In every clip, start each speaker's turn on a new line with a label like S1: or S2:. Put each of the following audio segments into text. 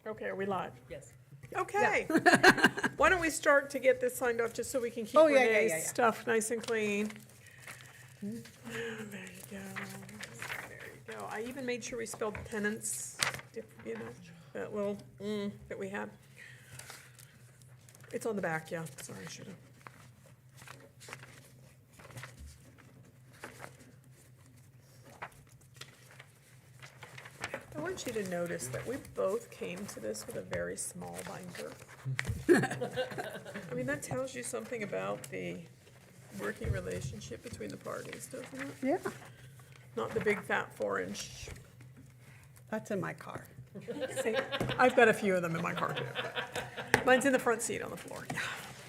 S1: Okay, are we live?
S2: Yes.
S1: Okay. Why don't we start to get this signed off, just so we can keep
S2: Oh, yeah,
S1: Renee's
S2: yeah.
S1: stuff nice and clean. There you go. There you go. I even made sure we spelled tenants, you know, that little that we had. It's on the back, yeah. Sorry, I should have. I want you to notice that we both came to this with a very small binder. I mean, that tells you something about the working relationship between the parties, doesn't it?
S2: Yeah,
S1: Not the big fat 4-inch.
S2: that's in my car.
S1: See, I've got a few of them in my car too. But mine's in the front seat on the floor. Yeah.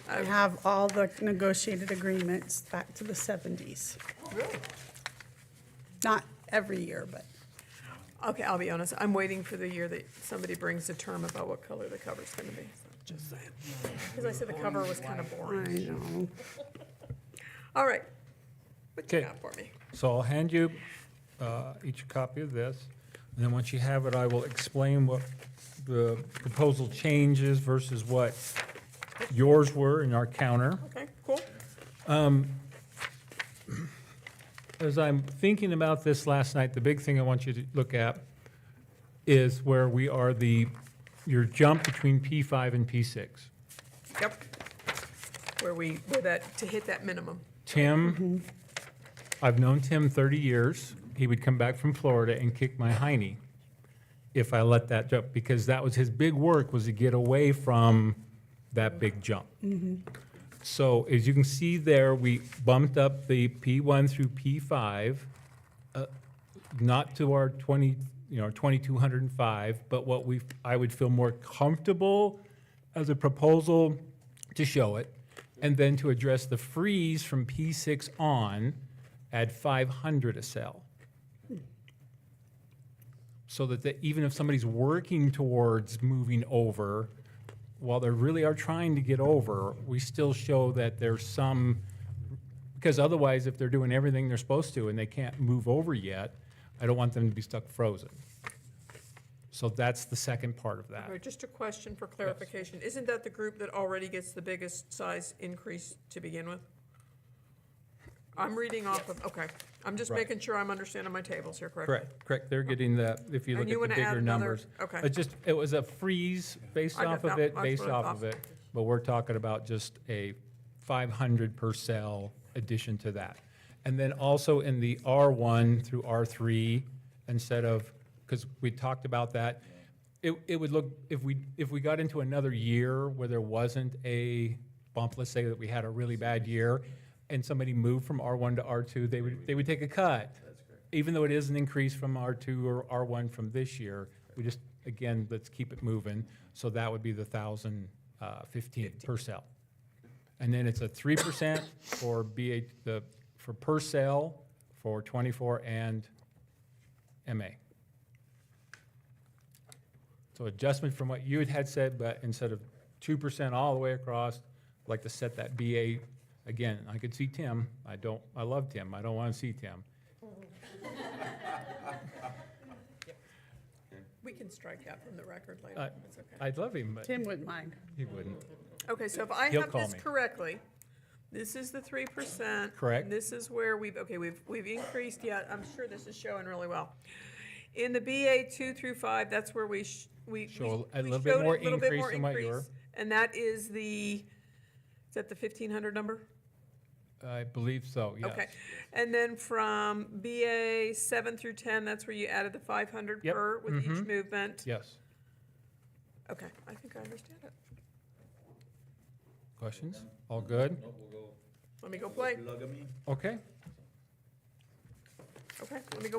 S2: I have all the negotiated agreements back to the 70s.
S1: Really?
S2: Not every year, but
S1: Okay, I'll be honest. I'm waiting for the year that somebody brings a term about what color the cover's going to be. So just saying. Because I said the cover was kind of
S2: I
S1: boring.
S2: know.
S1: All right. What you
S3: Okay.
S1: got for me?
S3: So I'll hand you each a copy of this, and then once you have it, I will explain what the proposal changes versus what yours were in our counter.
S1: Okay, cool.
S3: As I'm thinking about this last night, the big thing I want you to look at is where we are your jump between P5 and P6.
S1: Yep. Where to hit that minimum.
S3: Tim, I've known Tim 30 years. He would come back from Florida and kick my hiney if I let that jump, because that was his big work, was to get away from that big jump. So as you can see there, we bumped up the P1 through P5, not to our 2,205, but what I would feel more comfortable as a proposal to show it, and then to address the freeze from P6 on, add 500 a cell. So that even if somebody's working towards moving over, while they really are trying to get over, we still show that there's some, because otherwise, if they're doing everything they're supposed to and they can't move over yet, I don't want them to be stuck frozen. So that's the second part of that.
S1: All right, just a question for clarification. Isn't that the group that already gets the biggest size increase to begin with? I'm reading off of, okay. I'm just
S3: Right.
S1: making sure I'm understanding my tables here correctly.
S3: Correct. They're getting the, if you
S1: And
S3: look
S1: you
S3: at the
S1: wanna add
S3: bigger
S1: another-
S3: numbers.
S1: okay.
S3: It was a freeze based
S1: I
S3: off
S1: got
S3: of
S1: that.
S3: it,
S1: That's
S3: based
S1: what I
S3: off
S1: thought.
S3: of it. But we're talking about just a 500 per cell addition to that. And then also in the R1 through R3, instead of, because we talked about that, it would look, if we got into another year where there wasn't a bump, let's say that we had a really bad year, and somebody moved from R1 to R2, they would take a cut. Even though it is an increase from R2 or R1 from this year, we just, again, let's keep it moving. So that would be the 1,015 per cell. And then it's a 3% for for per cell for 24 and MA. So adjustment from what you had said, but instead of 2% all the way across, I'd like to set that BA, again, I could see Tim, I love Tim, I don't want to see Tim.
S1: We can strike that from the record later. It's okay.
S3: I'd love him, but
S2: Tim wouldn't mind.
S3: he wouldn't.
S1: Okay, so if I
S3: He'll
S1: have
S3: call
S1: this
S3: me.
S1: correctly, this is the 3%.
S3: Correct.
S1: And this is where we've increased, yeah, I'm sure this is showing really well. In the BA 2 through 5, that's where we
S3: Show a
S1: we
S3: little bit
S1: showed
S3: more
S1: a little bit
S3: increase
S1: more
S3: than what you were.
S1: increase. And that is is that the 1,500 number?
S3: I believe so, yes.
S1: Okay. And then from BA 7 through 10, that's where you added the 500
S3: Yep.
S1: per with each movement?
S3: Yes.
S1: Okay, I think I understand it.
S3: Questions? All good?
S1: Let me go play.
S3: Okay.
S1: Okay, let me go